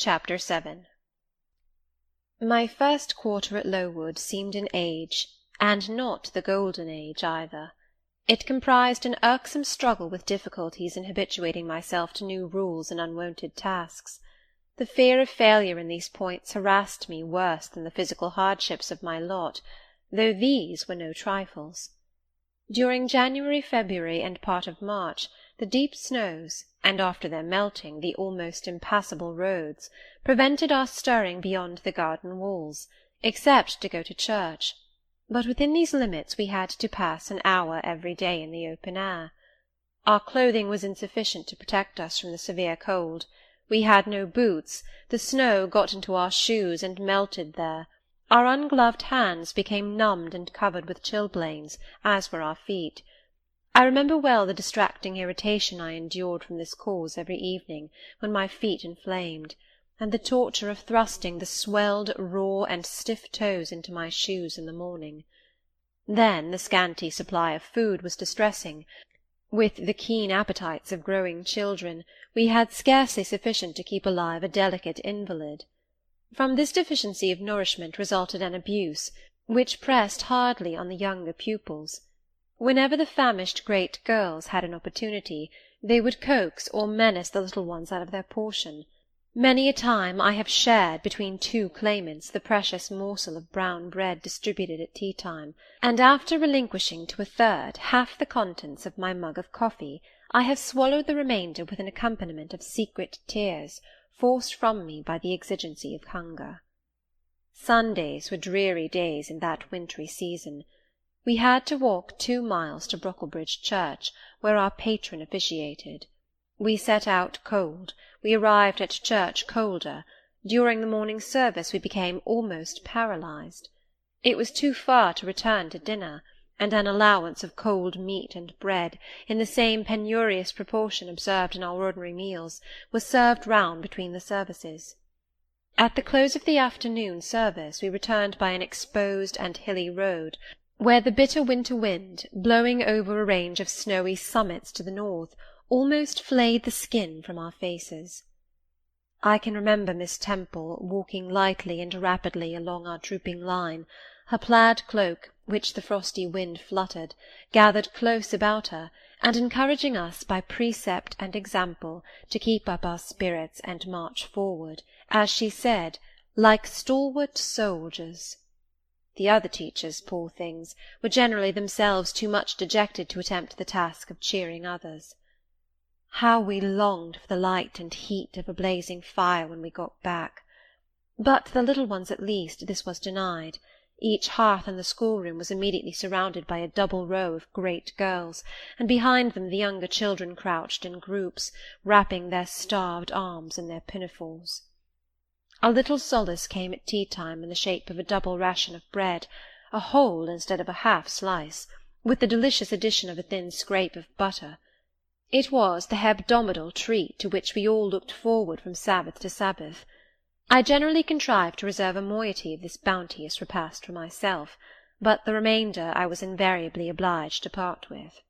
Chapter 7 My first quarter at Lowood seemed an age, and not the golden age either. It comprised an irksome struggle with difficulties in habituating myself to new rules and unwonted tasks. The fear of failure in these points harassed me worse than the physical hardships of my lot, though these were no trifles. During January, February, and part of March, the deep snows, and after their melting the almost impassable roads, prevented our stirring beyond the garden walls, except to go to church, but within these limits we had to pass an hour every day in the open air. Our clothing was insufficient to protect us from the severe cold. We had no boots, the snow got into our shoes and melted there. Our ungloved hands became numbed and covered with chilblains, as were our feet. I remember well the distracting irritation I endured from this cause every evening, when my feet inflamed, and the torture of thrusting the swelled, raw, and stiff toes into my shoes in the morning. Then the scanty supply of food was distressing. With the keen appetites of growing children, we had scarcely sufficient to keep alive a delicate invalid. From this deficiency of nourishment resulted an abuse, which pressed hardly on the younger pupils. Whenever the famished great girls had an opportunity, they would coax or menace the little ones out of their portion. Many a time I have shared between two claimants the precious morsel of brown bread distributed at tea-time, and after relinquishing to a third half the contents of my mug of coffee, I have swallowed the remainder with an accompaniment of secret tears, forced from me by the exigency of hunger. Sundays were dreary days in that wintry season. We had to walk 2 miles to Brocklebridge Church, where our patron officiated. We set out cold, we arrived at church colder. During the morning service we became almost paralysed. It was too far to return to dinner, and an allowance of cold meat and bread, in the same penurious proportion observed in our ordinary meals, was served round between the services. At the close of the afternoon service we returned by an exposed and hilly road, where the bitter winter wind, blowing over a range of snowy summits to the north, almost flayed the skin from our faces. I can remember Miss Temple walking lightly and rapidly along our drooping line, her plaid cloak, which the frosty wind fluttered, gathered close about her, and encouraging us by precept and example to keep up our spirits and march forward, as she said, like stalwart soldiers. The other teachers, poor things, were generally themselves too much dejected to attempt the task of cheering others. How we longed for the light and heat of a blazing fire when we got back! But the little ones at least this was denied. Each hearth in the schoolroom was immediately surrounded by a double row of great girls, and behind them the younger children crouched in groups, wrapping their starved arms in their pinafores. A little solace came at tea-time in the shape of a double ration of bread, a whole instead of a half slice, with the delicious addition of a thin scrape of butter. It was the hebdomadal treat to which we all looked forward from Sabbath to Sabbath. I generally contrived to reserve a moiety of this bounteous repast for myself, but the remainder I was invariably obliged to part with.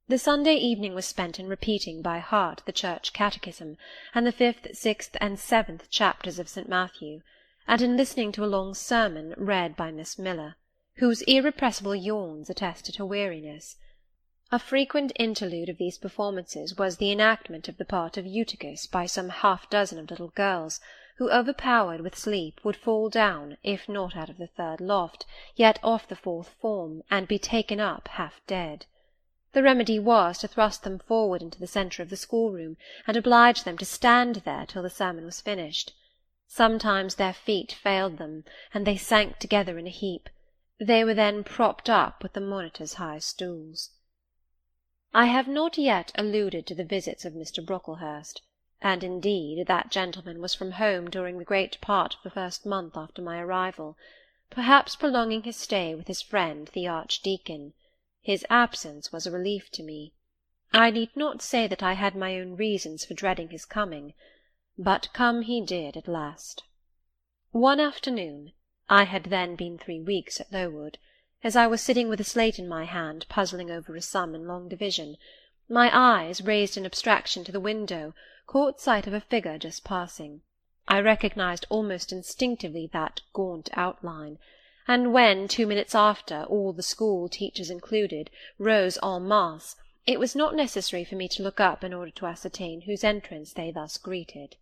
The Sunday evening was spent in repeating by heart the church catechism, and the 5th, 6th, and 7th chapters of St. Matthew, and in listening to a long sermon read by Miss Miller, whose irrepressible yawns attested her weariness. A frequent interlude of these performances was the enactment of the part of Eutychus by some half-dozen of little girls, who, overpowered with sleep, would fall down, if not out of the 3rd loft, yet off the 4th form, and be taken up half dead. The remedy was to thrust them forward into the centre of the schoolroom, and oblige them to stand there till the sermon was finished. Sometimes their feet failed them, and they sank together in a heap. They were then propped up with the monitor's high stools. I have not yet alluded to the visits of Mr. Brocklehurst, and indeed that gentleman was from home during the great part of the first month after my arrival, perhaps prolonging his stay with his friend the Archdeacon. His absence was a relief to me. I need not say that I had my own reasons for dreading his coming, but come he did at last. One afternoon, I had then been 3 weeks at Lowood, as I was sitting with a slate in my hand, puzzling over a sum in long division, my eyes, raised in abstraction to the window, caught sight of a figure just passing. I recognised almost instinctively that gaunt outline, and when, 2 minutes after, all the school, teachers included, rose en masse, it was not necessary for me to look up in order to ascertain whose entrance they thus greeted.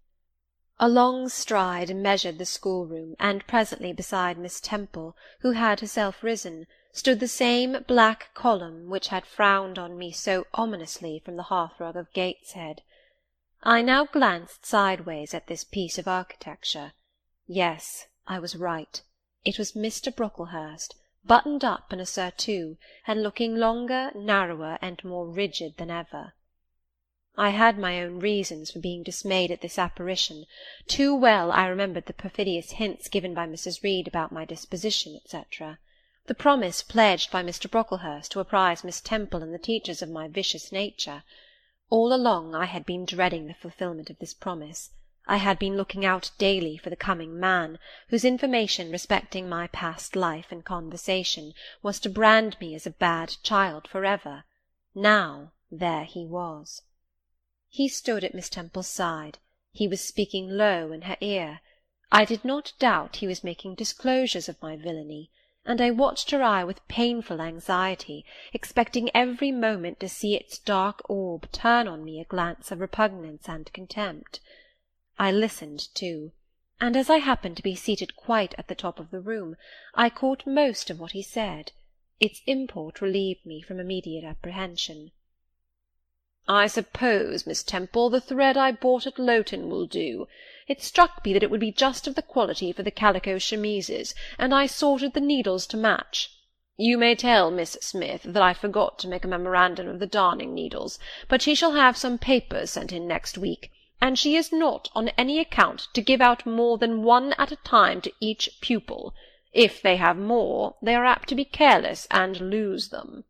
A long stride measured the schoolroom, and presently beside Miss Temple, who had herself risen, stood the same black column which had frowned on me so ominously from the hearthrug of Gateshead. I now glanced sideways at this piece of architecture. Yes, I was right. It was Mr. Brocklehurst, buttoned up in a surtout, and looking longer, narrower, and more rigid than ever. I had my own reasons for being dismayed at this apparition. Too well I remembered the perfidious hints given by Mrs. Reed about my disposition, etc., the promise pledged by Mr. Brocklehurst to apprise Miss Temple and the teachers of my vicious nature. All along I had been dreading the fulfilment of this promise. I had been looking out daily for the coming man, whose information respecting my past life and conversation was to brand me as a bad child for ever. Now there he was. He stood at Miss Temple's side. He was speaking low in her ear. I did not doubt he was making disclosures of my villainy, and I watched her eye with painful anxiety, expecting every moment to see its dark orb turn on me a glance of repugnance and contempt. I listened too, and as I happened to be seated quite at the top of the room, I caught most of what he said. Its import relieved me from immediate apprehension. "I suppose, Miss Temple, the thread I bought at Lowton will do. It struck me that it would be just of the quality for the calico chemises, and I sorted the needles to match. You may tell Miss Smith that I forgot to make a memorandum of the darning needles, but she shall have some papers sent in next week, and she is not on any account to give out more than one at a time to each pupil. If they have more, they are apt to be careless and lose them.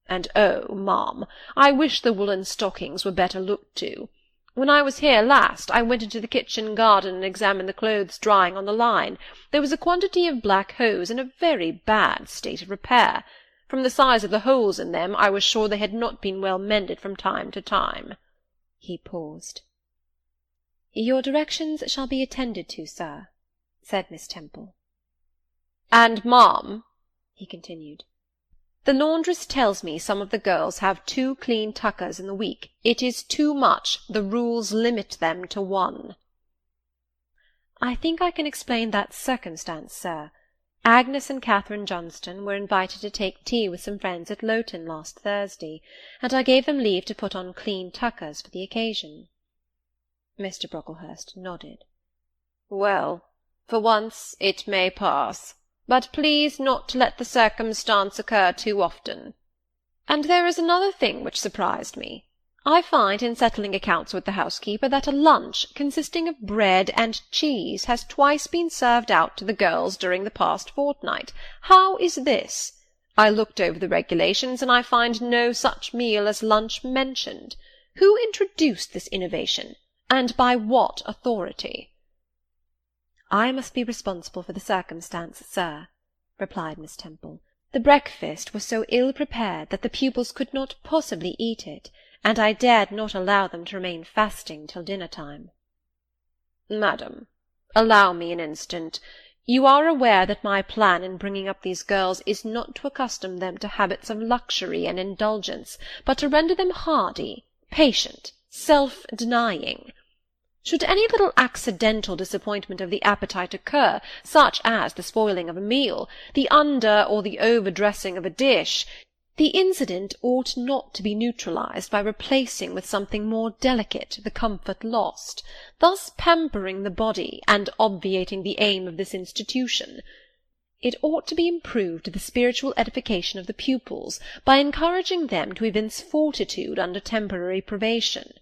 And oh, ma'am, I wish the woollen stockings were better looked to. When I was here last, I went into the kitchen garden and examined the clothes drying on the line. There was a quantity of black hose in a very bad state of repair. From the size of the holes in them, I was sure they had not been well mended from time to time." He paused. "Your directions shall be attended to, sir," said Miss Temple. "And, ma'am," he continued, "the laundress tells me some of the girls have 2 clean tuckers in the week. It is too much. The rules limit them to 1. "I think I can explain that circumstance, sir. Agnes and Catherine Johnston were invited to take tea with some friends at Lowton last Thursday, and I gave them leave to put on clean tuckers for the occasion." Mr. Brocklehurst nodded. "Well, for once it may pass. But please not to let the circumstance occur too often. And there is another thing which surprised me. I find in settling accounts with the housekeeper that a lunch consisting of bread and cheese has twice been served out to the girls during the past fortnight. How is this? I looked over the regulations, and I find no such meal as lunch mentioned. Who introduced this innovation, and by what authority?" "I must be responsible for the circumstance, sir," replied Miss Temple. "The breakfast was so ill prepared that the pupils could not possibly eat it, and I dared not allow them to remain fasting till dinner-time." "Madam, allow me an instant. You are aware that my plan in bringing up these girls is not to accustom them to habits of luxury and indulgence, but to render them hardy, patient, self-denying. Should any little accidental disappointment of the appetite occur, such as the spoiling of a meal, the under or the over-dressing of a dish, the incident ought not to be neutralized by replacing with something more delicate the comfort lost, thus pampering the body and obviating the aim of this institution. It ought to be improved to the spiritual edification of the pupils by encouraging them to evince fortitude under temporary privation.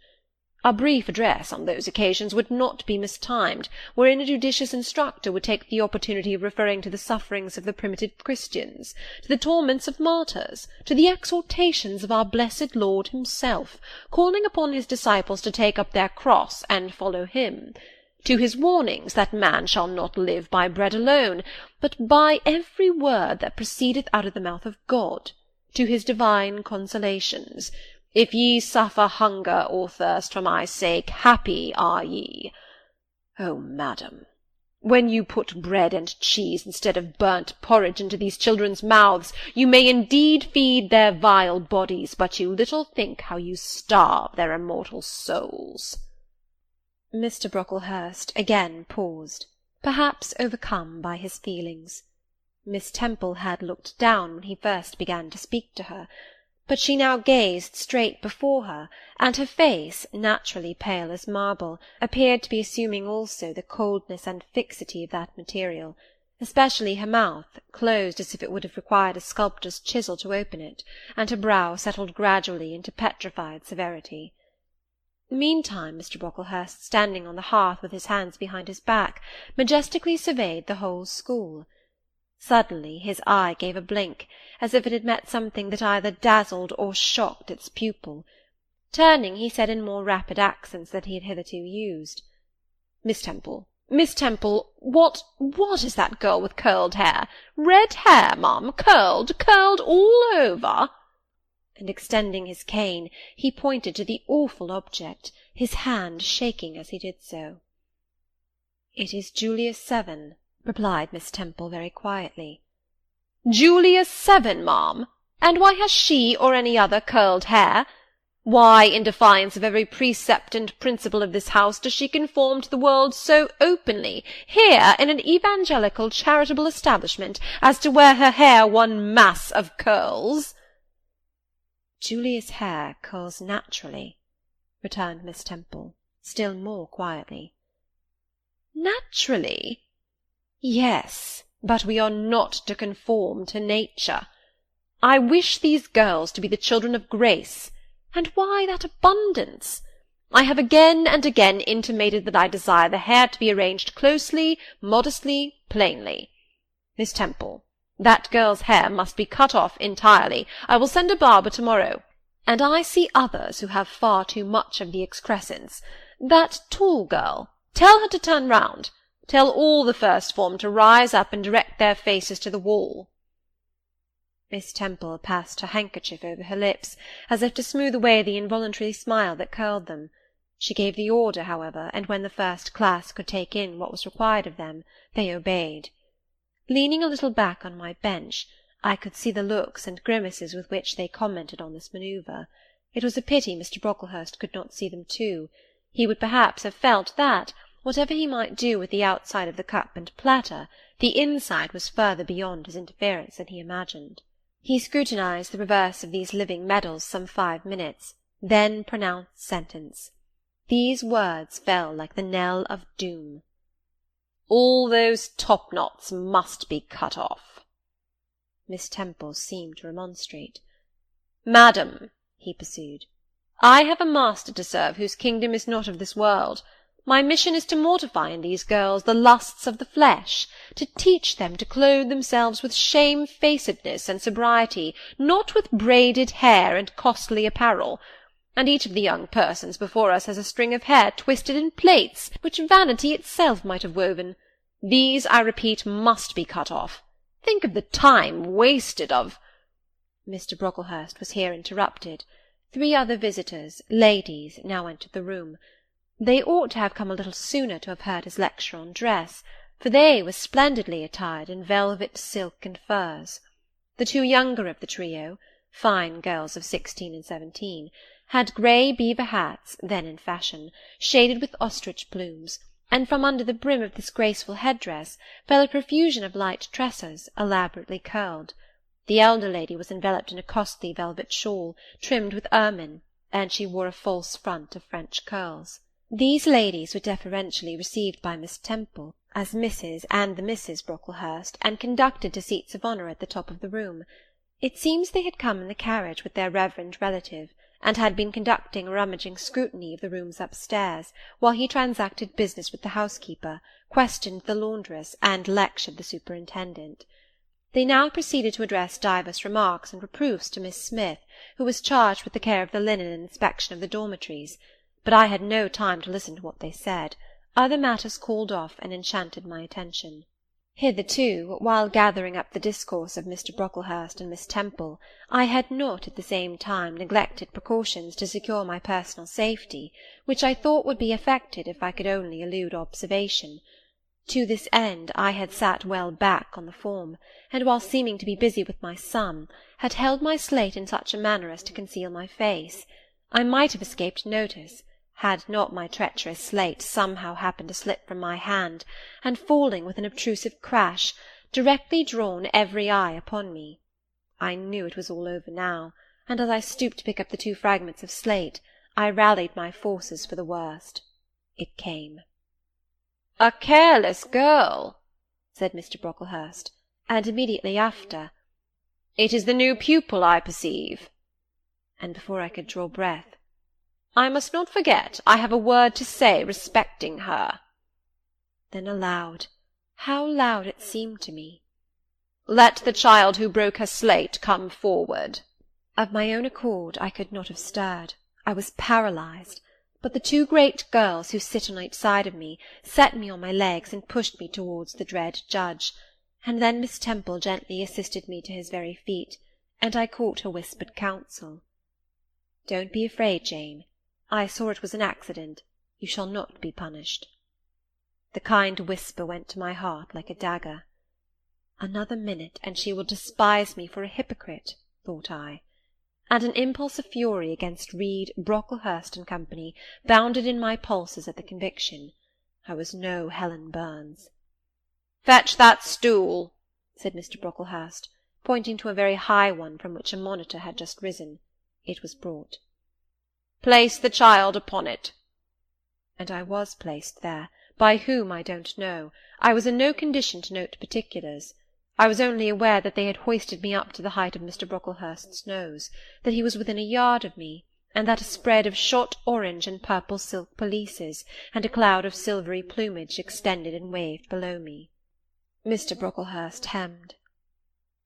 A brief address on those occasions would not be mistimed, wherein a judicious instructor would take the opportunity of referring to the sufferings of the primitive Christians, to the torments of martyrs, to the exhortations of our blessed Lord himself, calling upon his disciples to take up their cross and follow him, to his warnings that man shall not live by bread alone, but by every word that proceedeth out of the mouth of God, to his divine consolations. If ye suffer hunger or thirst for my sake, happy are ye. Oh, madam, when you put bread and cheese instead of burnt porridge into these children's mouths, you may indeed feed their vile bodies, but you little think how you starve their immortal souls." Mr. Brocklehurst again paused, perhaps overcome by his feelings. Miss Temple had looked down when he first began to speak to her, but she now gazed straight before her, and her face, naturally pale as marble, appeared to be assuming also the coldness and fixity of that material, especially her mouth, closed as if it would have required a sculptor's chisel to open it, and her brow settled gradually into petrified severity. Meantime Mr. Brocklehurst, standing on the hearth with his hands behind his back, majestically surveyed the whole school. Suddenly his eye gave a blink, as if it had met something that either dazzled or shocked its pupil. Turning, he said in more rapid accents than he had hitherto used, "Miss Temple, what is that girl with curled hair? Red hair, ma'am, curled all over?" And extending his cane, he pointed to the awful object, his hand shaking as he did so. "It is Julius Seven," replied Miss Temple very quietly. "Julius Seven, ma'am? And why has she or any other curled hair? Why, in defiance of every precept and principle of this house, does she conform to the world so openly, here in an evangelical charitable establishment, as to wear her hair one mass of curls?" "Julia's hair curls naturally," returned Miss Temple, still more quietly. "Naturally? Yes, but we are not to conform to nature. I wish these girls to be the children of grace. And why that abundance? I have again and again intimated that I desire the hair to be arranged closely, modestly, plainly. Miss Temple, that girl's hair must be cut off entirely. I will send a barber to-morrow. And I see others who have far too much of the excrescence. That tall girl, tell her to turn round. Tell all the first form to rise up and direct their faces to the wall." Miss Temple passed her handkerchief over her lips, as if to smooth away the involuntary smile that curled them. She gave the order, however, and when the first class could take in what was required of them, they obeyed. Leaning a little back on my bench, I could see the looks and grimaces with which they commented on this manoeuvre. It was a pity Mr. Brocklehurst could not see them too. He would perhaps have felt that, whatever he might do with the outside of the cup and platter, the inside was further beyond his interference than he imagined. He scrutinized the reverse of these living medals some 5 minutes, then pronounced sentence. These words fell like the knell of doom. "All those top-knots must be cut off." Miss Temple seemed to remonstrate. "Madam," he pursued, "I have a master to serve whose kingdom is not of this world. My mission is to mortify in these girls the lusts of the flesh, to teach them to clothe themselves with shamefacedness and sobriety, not with braided hair and costly apparel. And each of the young persons before us has a string of hair twisted in plaits, which vanity itself might have woven. These, I repeat, must be cut off. Think of the time wasted of—" Mr. Brocklehurst was here interrupted. 3 other visitors, ladies, now entered the room. They ought to have come a little sooner to have heard his lecture on dress, for they were splendidly attired in velvet, silk, and furs. The 2 younger of the trio, fine girls of 16 and 17, had grey beaver hats, then in fashion, shaded with ostrich plumes, and from under the brim of this graceful head-dress fell a profusion of light tresses, elaborately curled. The elder lady was enveloped in a costly velvet shawl, trimmed with ermine, and she wore a false front of French curls. These ladies were deferentially received by Miss Temple as Mrs. and the Misses Brocklehurst, and conducted to seats of honour at the top of the room. It seems they had come in the carriage with their reverend relative, and had been conducting a rummaging scrutiny of the rooms upstairs, while he transacted business with the housekeeper, questioned the laundress, and lectured the superintendent. They now proceeded to address divers remarks and reproofs to Miss Smith, who was charged with the care of the linen and inspection of the dormitories. But I had no time to listen to what they said. Other matters called off and enchanted my attention. Hitherto, while gathering up the discourse of Mr. Brocklehurst and Miss Temple, I had not at the same time neglected precautions to secure my personal safety, which I thought would be effected if I could only elude observation. To this end I had sat well back on the form, and while seeming to be busy with my sum, had held my slate in such a manner as to conceal my face. I might have escaped notice, had not my treacherous slate somehow happened to slip from my hand, and falling with an obtrusive crash, directly drawn every eye upon me. I knew it was all over now, and as I stooped to pick up the 2 fragments of slate, I rallied my forces for the worst. It came. "A careless girl," said Mr. Brocklehurst, and immediately after, "It is the new pupil, I perceive." And before I could draw breath, "I must not forget I have a word to say respecting her." Then aloud, how loud it seemed to me, "Let the child who broke her slate come forward." Of my own accord I could not have stirred. I was paralysed. But the 2 great girls who sit on each side of me set me on my legs and pushed me towards the dread judge, and then Miss Temple gently assisted me to his very feet, and I caught her whispered counsel. "Don't be afraid, Jane. I saw it was an accident. You shall not be punished." The kind whisper went to my heart like a dagger. Another minute, and she will despise me for a hypocrite, thought I, and an impulse of fury against Reed, Brocklehurst and Company bounded in my pulses at the conviction. I was no Helen Burns. "Fetch that stool," said Mr. Brocklehurst, pointing to a very high one from which a monitor had just risen. It was brought. "Place the child upon it." And I was placed there, by whom I don't know. I was in no condition to note particulars. I was only aware that they had hoisted me up to the height of Mr. Brocklehurst's nose, that he was within a yard of me, and that a spread of shot orange and purple silk pelisses and a cloud of silvery plumage extended and waved below me. Mr. Brocklehurst hemmed.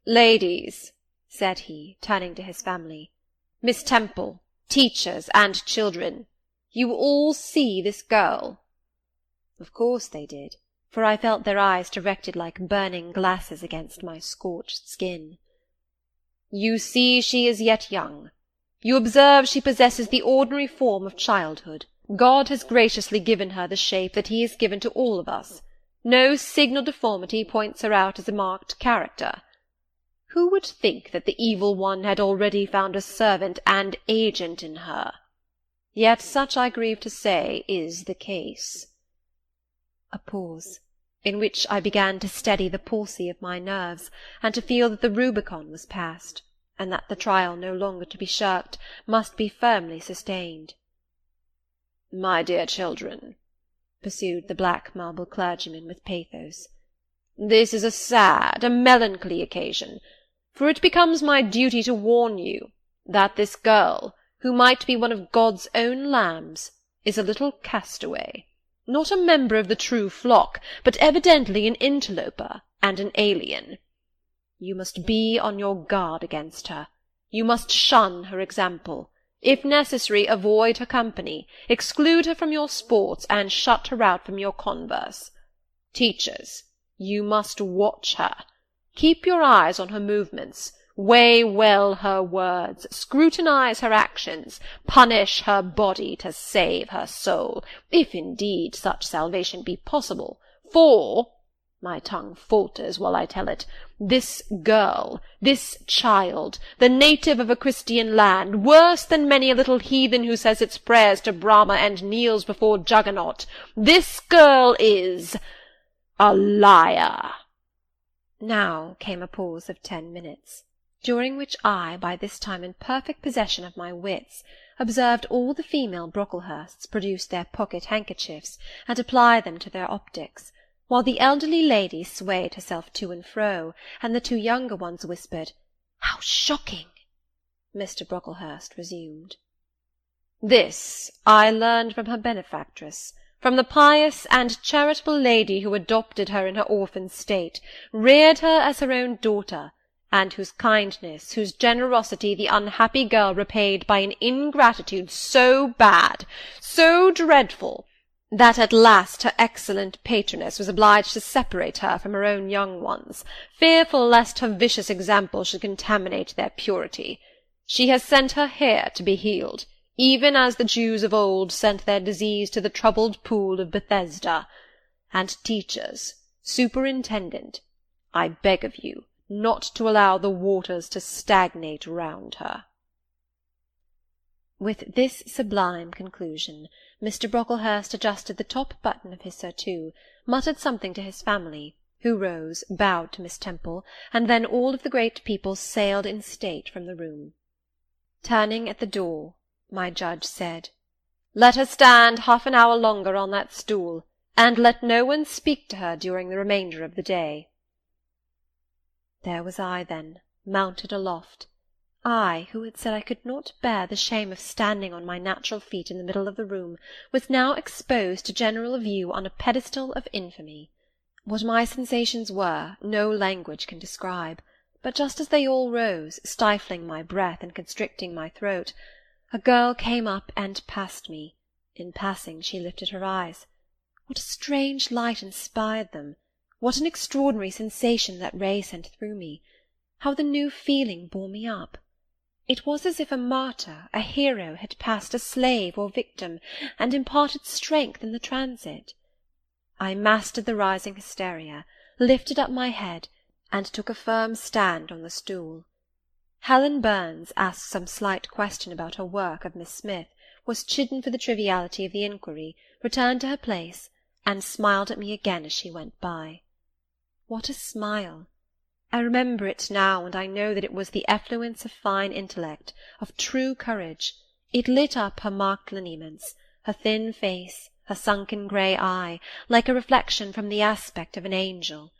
"Ladies," said he, turning to his family, "Miss Temple, teachers, and children, you all see this girl?" Of course they did, for I felt their eyes directed like burning glasses against my scorched skin. "You see she is yet young. You observe she possesses the ordinary form of childhood. God has graciously given her the shape that he has given to all of us. No signal deformity points her out as a marked character. Who would think that the evil one had already found a servant and agent in her? Yet such, I grieve to say, is the case." A pause, in which I began to steady the palsy of my nerves, and to feel that the Rubicon was passed, and that the trial no longer to be shirked must be firmly sustained. "My dear children," pursued the black marble clergyman with pathos, "this is a sad, a melancholy occasion, for it becomes my duty to warn you that this girl, who might be one of God's own lambs, is a little castaway, not a member of the true flock, but evidently an interloper and an alien. You must be on your guard against her. You must shun her example. If necessary, avoid her company, exclude her from your sports, and shut her out from your converse. Teachers, you must watch her. Keep your eyes on her movements, weigh well her words, scrutinize her actions, punish her body to save her soul, if indeed such salvation be possible, for, my tongue falters while I tell it, this girl, this child, the native of a Christian land, worse than many a little heathen who says its prayers to Brahma and kneels before Juggernaut, this girl is a liar." Now came a pause of 10 minutes, during which I, by this time in perfect possession of my wits, observed all the female Brocklehursts produce their pocket-handkerchiefs and apply them to their optics, while the elderly lady swayed herself to and fro, and the 2 younger ones whispered, "How shocking!" Mr. Brocklehurst resumed. "This I learned from her benefactress, from the pious and charitable lady who adopted her in her orphan state, reared her as her own daughter, and whose kindness, whose generosity the unhappy girl repaid by an ingratitude so bad, so dreadful, that at last her excellent patroness was obliged to separate her from her own young ones, fearful lest her vicious example should contaminate their purity. She has sent her here to be healed, even as the Jews of old sent their disease to the troubled pool of Bethesda. And teachers, superintendent, I beg of you not to allow the waters to stagnate round her." With this sublime conclusion, Mr. Brocklehurst adjusted the top button of his surtout, muttered something to his family, who rose, bowed to Miss Temple, and then all of the great people sailed in state from the room. Turning at the door, my judge said, "Let her stand half an hour longer on that stool, and let no one speak to her during the remainder of the day." There was I, then, mounted aloft. I, who had said I could not bear the shame of standing on my natural feet in the middle of the room, was now exposed to general view on a pedestal of infamy. What my sensations were, no language can describe, but just as they all rose, stifling my breath and constricting my throat, a girl came up and passed me. In passing she lifted her eyes. What a strange light inspired them! What an extraordinary sensation that ray sent through me! How the new feeling bore me up! It was as if a martyr, a hero, had passed a slave or victim, and imparted strength in the transit. I mastered the rising hysteria, lifted up my head, and took a firm stand on the stool. Helen Burns asked some slight question about her work of Miss Smith, was chidden for the triviality of the inquiry, returned to her place, and smiled at me again as she went by. What a smile! I remember it now, and I know that it was the effluence of fine intellect, of true courage. It lit up her marked lineaments, her thin face, her sunken grey eye, like a reflection from the aspect of an angel.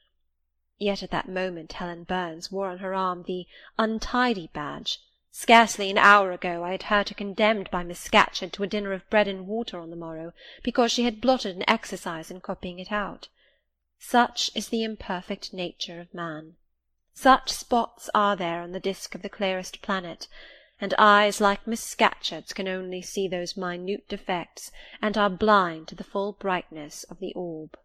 Yet at that moment Helen Burns wore on her arm the untidy badge. Scarcely an hour ago I had heard her condemned by Miss Scatcherd to a dinner of bread and water on the morrow, because she had blotted an exercise in copying it out. Such is the imperfect nature of man. Such spots are there on the disk of the clearest planet, and eyes like Miss Scatcherd's can only see those minute defects, and are blind to the full brightness of the orb.